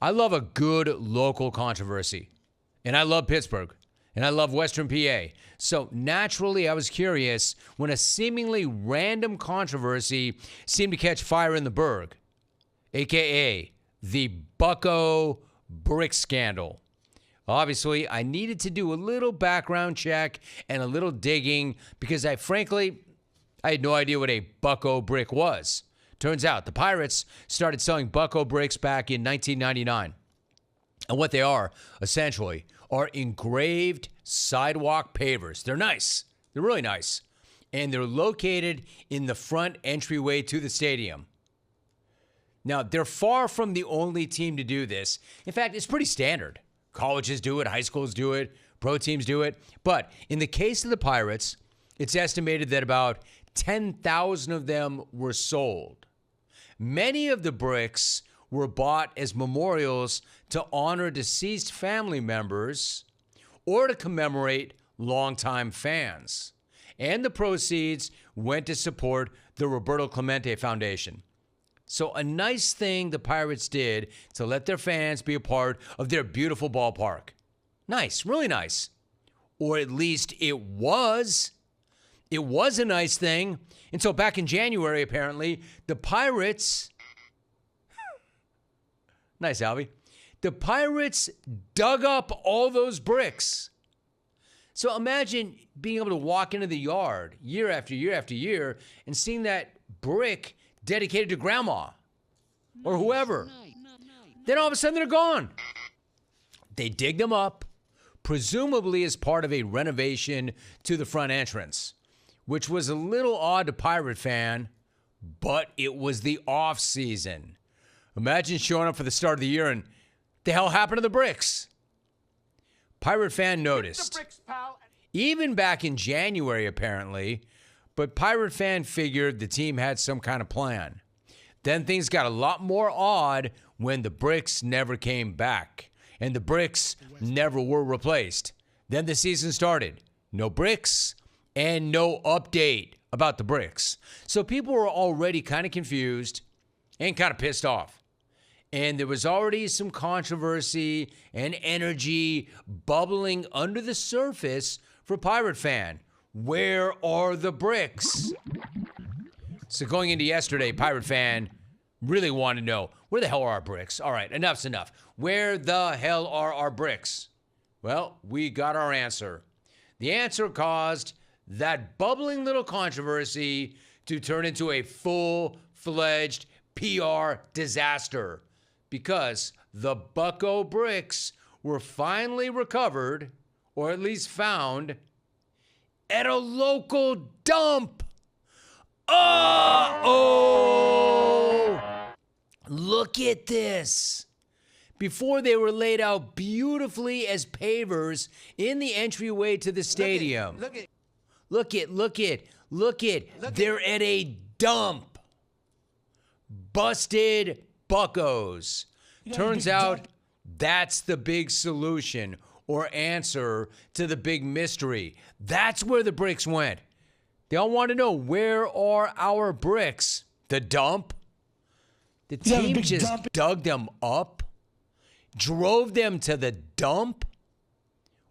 I love a good local controversy. And I love Pittsburgh. And I love Western PA. So naturally, I was curious when a seemingly random controversy seemed to catch fire in the Burgh, a.k.a. the Bucco Bricks scandal. Obviously, I needed to do a little background check and a little digging because I had no idea what a Bucco brick was. Turns out the Pirates started selling Bucco bricks back in 1999. And what they are, essentially, are engraved sidewalk pavers. They're nice. They're really nice. And they're located in the front entryway to the stadium. Now, they're far from the only team to do this. In fact, it's pretty standard. Colleges do it, high schools do it, pro teams do it. But in the case of the Pirates, it's estimated that about 10,000 of them were sold. Many of the bricks were bought as memorials to honor deceased family members or to commemorate longtime fans. And the proceeds went to support the Roberto Clemente Foundation. So a nice thing the Pirates did to let their fans be a part of their beautiful ballpark. Nice, really nice. Or at least it was. It was a nice thing. And so back in January, apparently, the Pirates... Nice, Albie. The Pirates dug up all those bricks. So imagine being able to walk into the yard year after year after year and seeing that brick dedicated to grandma or whoever. Then all of a sudden they're gone. They dig them up, presumably as part of a renovation to the front entrance, which was a little odd to Pirate fan, but it was the off season. Imagine showing up for the start of the year and the hell happened to the bricks? Pirate fan noticed. Bricks, even back in January, apparently, but Pirate fan figured the team had some kind of plan. Then things got a lot more odd when the bricks never came back and the bricks never were replaced. Then the season started. No bricks and no update about the bricks. So people were already kind of confused and kind of pissed off. And there was already some controversy and energy bubbling under the surface for Pirate fan. Where are the bricks? So going into yesterday, Pirate fan really wanted to know, where the hell are our bricks? All right, enough's enough. Where the hell are our bricks? Well, we got our answer. The answer caused that bubbling little controversy to turn into a full-fledged PR disaster because the Bucco bricks were finally recovered, or at least found, at a local dump. Oh! Look at this. Before they were laid out beautifully as pavers in the entryway to the stadium. Look at. They're at a dump. Busted Buccos. Turns out that's the big solution or answer to the big mystery. That's where the bricks went. They all want to know, where are our bricks? The dump? The team just dug them up, drove them to the dump,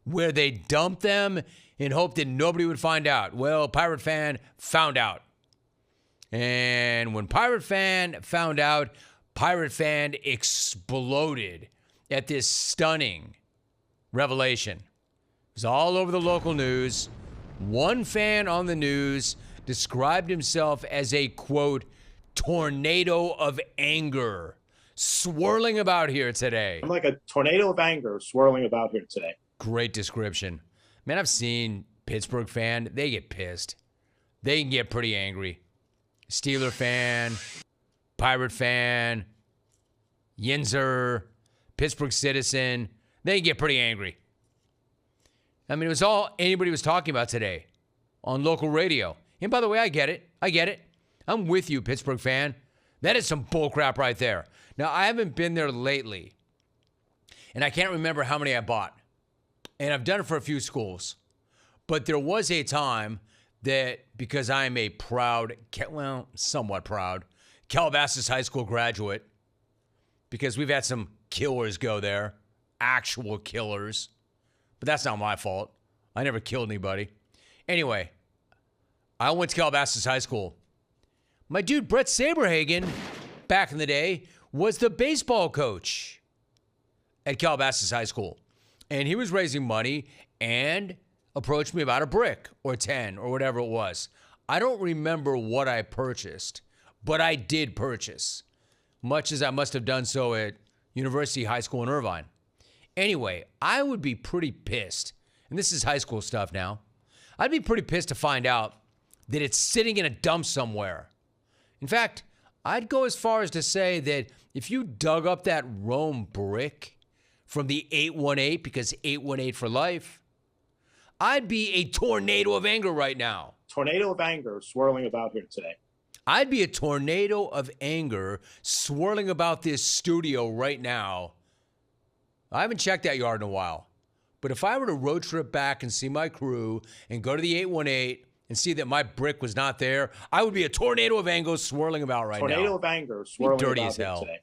where they dumped them in hope that nobody would find out. Well, Pirate fan found out. And when Pirate fan found out, Pirate fan exploded at this stunning revelation. It was all over the local news. One fan on the news described himself as a, quote, tornado of anger swirling about here today. I'm like a tornado of anger swirling about here today. Great description. Man, I've seen Pittsburgh fan. They get pissed. They can get pretty angry. Steeler fan, Pirate fan, Yinzer, Pittsburgh citizen. They get pretty angry. I mean, it was all anybody was talking about today on local radio. And by the way, I get it. I'm with you, Pittsburgh fan. That is some bullcrap right there. Now, I haven't been there lately, and I can't remember how many I bought. And I've done it for a few schools. But there was a time that, because I am a proud, well, somewhat proud, Calabasas High School graduate, because we've had some killers go there, actual killers. But that's not my fault. I never killed anybody. Anyway, I went to Calabasas High School. My dude, Brett Saberhagen, back in the day, was the baseball coach at Calabasas High School. And he was raising money and approached me about a brick or 10 or whatever it was. I don't remember what I purchased, but I did purchase, much as I must have done so at University High School in Irvine. Anyway, I would be pretty pissed, and this is high school stuff now. I'd be pretty pissed to find out that it's sitting in a dump somewhere. In fact, I'd go as far as to say that if you dug up that Rome brick from the 818, because 818 for life, I'd be a tornado of anger right now. Tornado of anger swirling about here today. I'd be a tornado of anger swirling about this studio right now. I haven't checked that yard in a while. But if I were to road trip back and see my crew and go to the 818 and see that my brick was not there, I would be a tornado of anger swirling about right now. Tornado of anger swirling dirty about as here hell. today.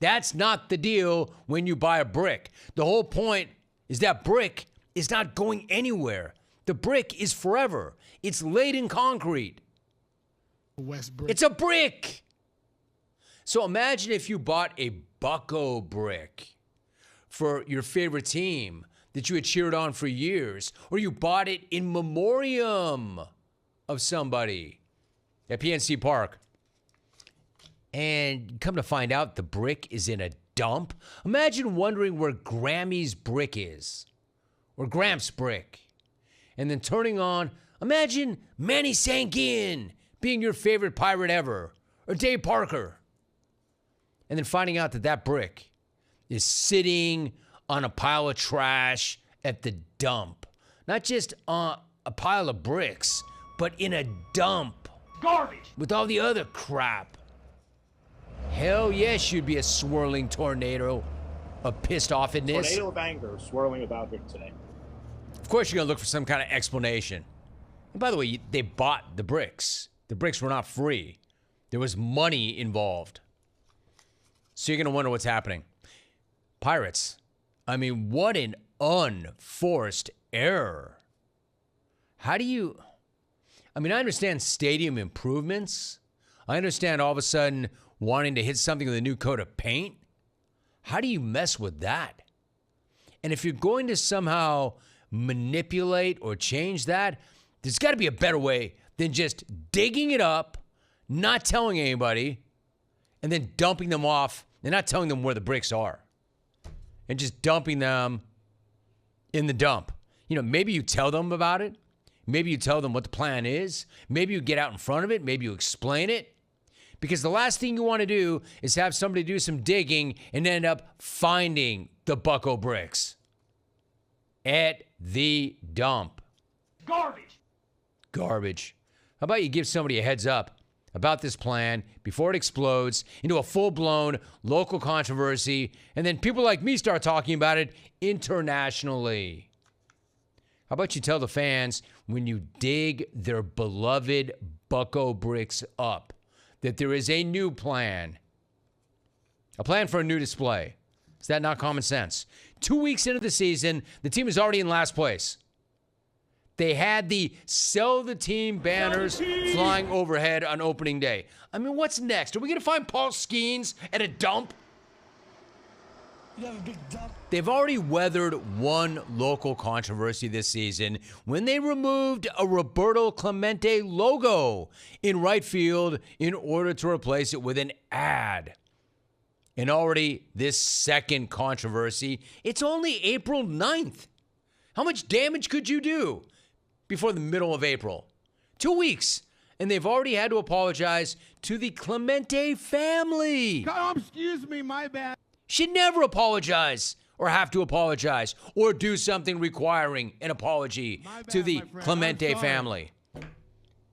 That's not the deal when you buy a brick. The whole point is that brick is not going anywhere. The brick is forever. It's laid in concrete. West brick. It's a brick. So imagine if you bought a Bucco brick for your favorite team that you had cheered on for years, or you bought it in memoriam of somebody at PNC Park. And come to find out the brick is in a dump. Imagine wondering where Grammy's brick is, or Gramps' brick. And then turning on, imagine Manny Sankin being your favorite pirate ever, or Dave Parker. And then finding out that that brick is sitting on a pile of trash at the dump. Not just on a pile of bricks, but in a dump. Garbage. With all the other crap. Hell yes, you'd be a swirling tornado of pissed offedness. Tornado of anger swirling about here today. Of course, you're going to look for some kind of explanation. And by the way, they bought the bricks. The bricks were not free. There was money involved. So you're going to wonder what's happening. Pirates. I mean, what an unforced error. How do you... I mean, I understand stadium improvements. I understand all of a sudden wanting to hit something with a new coat of paint. How do you mess with that? And if you're going to somehow manipulate or change that, there's got to be a better way than just digging it up, not telling anybody, and then dumping them off and not telling them where the bricks are. And just dumping them in the dump. You know, maybe you tell them about it. Maybe you tell them what the plan is. Maybe you get out in front of it. Maybe you explain it. Because the last thing you want to do is have somebody do some digging and end up finding the Bucco bricks at the dump. Garbage. Garbage. How about you give somebody a heads up about this plan before it explodes into a full-blown local controversy, and then people like me start talking about it internationally? How about you tell the fans when you dig their beloved Bucco bricks up that there is a new plan, a plan for a new display? Is that not common sense? 2 weeks into the season, the team is already in last place. They had the sell the team banners flying overhead on opening day. I mean, what's next? Are we going to find Paul Skeens at a dump? You have a big dump. They've already weathered one local controversy this season when they removed a Roberto Clemente logo in right field in order to replace it with an ad. And already this second controversy, it's only April 9th. How much damage could you do before the middle of April? 2 weeks. And they've already had to apologize to the Clemente family. Oh, excuse me, my bad. Should never apologize or have to apologize or do something requiring an apology to the my friend. Clemente I'm sorry. family.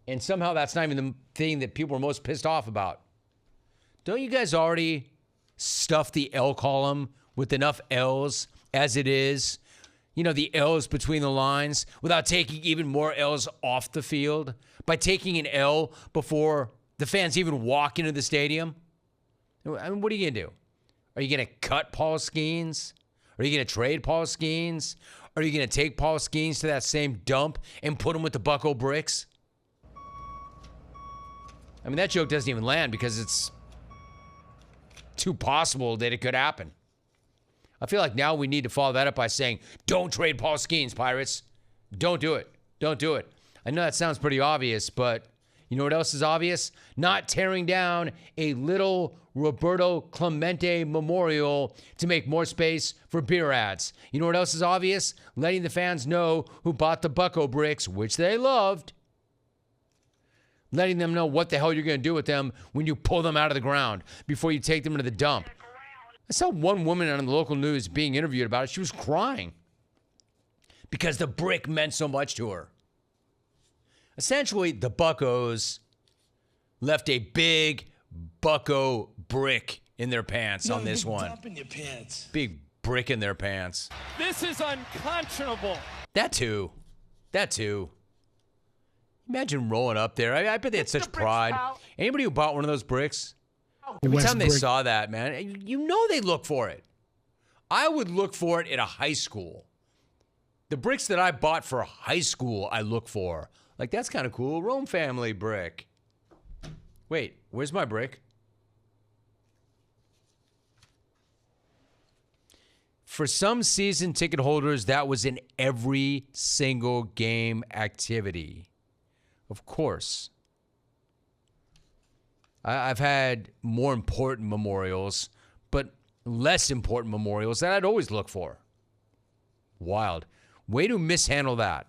And somehow that's not even the thing that people are most pissed off about. Don't you guys already stuff the L column with enough L's as it is? You know, the L's between the lines without taking even more L's off the field by taking an L before the fans even walk into the stadium? I mean, what are you going to do? Are you going to cut Paul Skeens? Are you going to trade Paul Skeens? Are you going to take Paul Skeens to that same dump and put him with the Bucco Bricks? I mean, that joke doesn't even land because it's too possible that it could happen. I feel like now we need to follow that up by saying, don't trade Paul Skeens, Pirates. Don't do it. Don't do it. I know that sounds pretty obvious, but you know what else is obvious? Not tearing down a little Roberto Clemente memorial to make more space for beer ads. You know what else is obvious? Letting the fans know who bought the Bucco Bricks, which they loved. Letting them know what the hell you're going to do with them when you pull them out of the ground before you take them to the dump. I saw one woman on the local news being interviewed about it. She was crying because the brick meant so much to her. Essentially, the Buccos left a big Bucco brick in their pants on this one. Dump in your pants. Big brick in their pants. This is unconscionable. That too. That too. Imagine rolling up there. I bet they had such pride. Anybody who bought one of those bricks, every time they saw that, man, you know they look for it. I would look for it at a high school. The bricks that I bought for high school, I look for. Like, that's kind of cool. Rome family brick. Wait, where's my brick? For some season ticket holders, that was in every single game activity. Of course. I've had more important memorials, but less important memorials that I'd always look for. Wild. Way to mishandle that.